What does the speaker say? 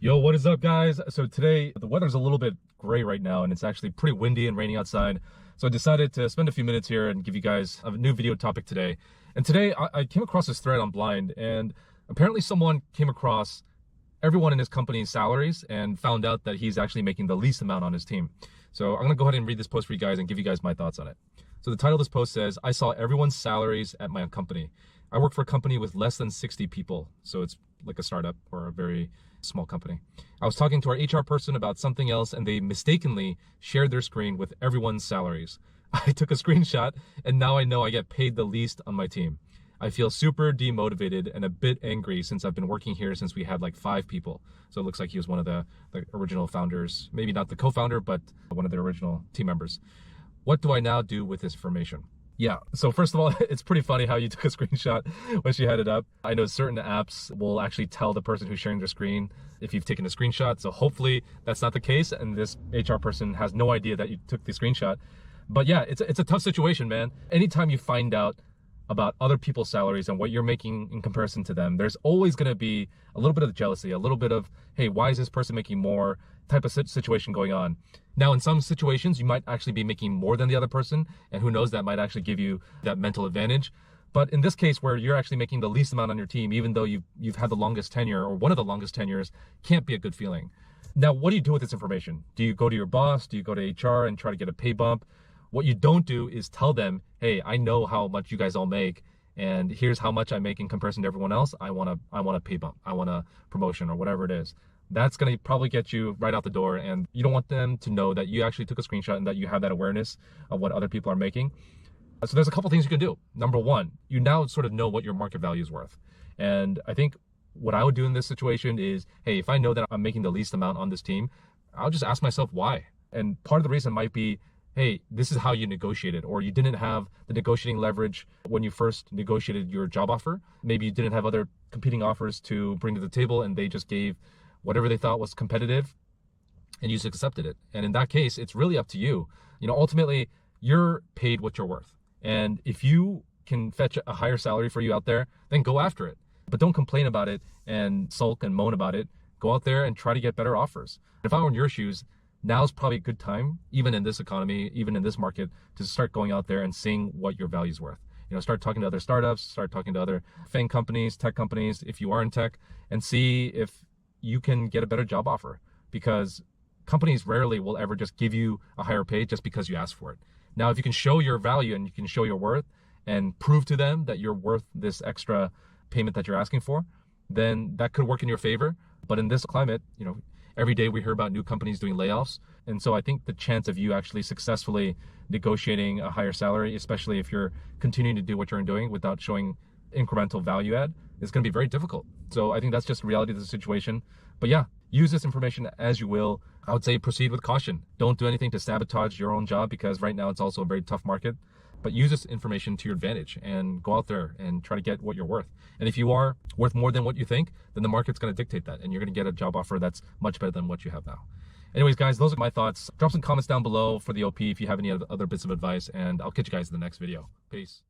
Yo, what is up, guys? So today the weather's a little bit gray right now and it's actually pretty windy and raining outside. So I decided to spend a few minutes here and give you guys a new video topic today. And today I came across this thread on Blind, and apparently someone came across everyone in his company's salaries and found out that he's actually making the least amount on his team. So I'm gonna go ahead and read this post for you guys and give you guys my thoughts on it. So the title of this post says, I saw everyone's salaries at my company. I work for a company with less than 60 people. So it's like a startup or a very small company. I was talking to our HR person about something else and they mistakenly shared their screen with everyone's salaries. I took a screenshot and now I know I get paid the least on my team. I feel super demotivated and a bit angry since I've been working here since we had like 5 people. So it looks like he was one of the original founders, maybe not the co-founder, but one of the original team members. What do I now do with this information? Yeah, so first of all, it's pretty funny how you took a screenshot when she had it up. I know certain apps will actually tell the person who's sharing their screen if you've taken a screenshot. So hopefully that's not the case and this HR person has no idea that you took the screenshot. But yeah, it's a tough situation, man. Anytime you find out about other people's salaries and what you're making in comparison to them, there's always going to be a little bit of jealousy, a little bit of, hey, why is this person making more type of situation going on. Now, in some situations, you might actually be making more than the other person, and who knows, that might actually give you that mental advantage. But in this case, where you're actually making the least amount on your team, even though you've had the longest tenure or one of the longest tenures, can't be a good feeling. Now, what do you do with this information? Do you go to your boss? Do you go to HR and try to get a pay bump? What you don't do is tell them, hey, I know how much you guys all make, and here's how much I make in comparison to everyone else. I want a pay bump. I want a promotion or whatever it is. That's going to probably get you right out the door, and you don't want them to know that you actually took a screenshot and that you have that awareness of what other people are making. So there's a couple things you can do. Number one, you now sort of know what your market value is worth. And I think what I would do in this situation is, hey, if I know that I'm making the least amount on this team, I'll just ask myself why. And part of the reason might be, hey, this is how you negotiated, or you didn't have the negotiating leverage when you first negotiated your job offer. Maybe you didn't have other competing offers to bring to the table and they just gave whatever they thought was competitive and you just accepted it. And in that case, it's really up to you. You know, ultimately, you're paid what you're worth. And if you can fetch a higher salary for you out there, then go after it. But don't complain about it and sulk and moan about it. Go out there and try to get better offers. If I were in your shoes, now's probably a good time, even in this economy, even in this market, to start going out there and seeing what your value's worth. You know, start talking to other startups, start talking to other FANG companies, tech companies, if you are in tech, and see if you can get a better job offer, because companies rarely will ever just give you a higher pay just because you ask for it. Now, if you can show your value and you can show your worth and prove to them that you're worth this extra payment that you're asking for, then that could work in your favor. But in this climate, you know, every day we hear about new companies doing layoffs. And so I think the chance of you actually successfully negotiating a higher salary, especially if you're continuing to do what you're doing without showing incremental value add, is going to be very difficult. So I think that's just the reality of the situation. But yeah, use this information as you will. I would say proceed with caution. Don't do anything to sabotage your own job, because right now it's also a very tough market. But use this information to your advantage and go out there and try to get what you're worth. And if you are worth more than what you think, then the market's going to dictate that, and you're going to get a job offer that's much better than what you have now. Anyways, guys, those are my thoughts. Drop some comments down below for the OP if you have any other bits of advice, and I'll catch you guys in the next video. Peace.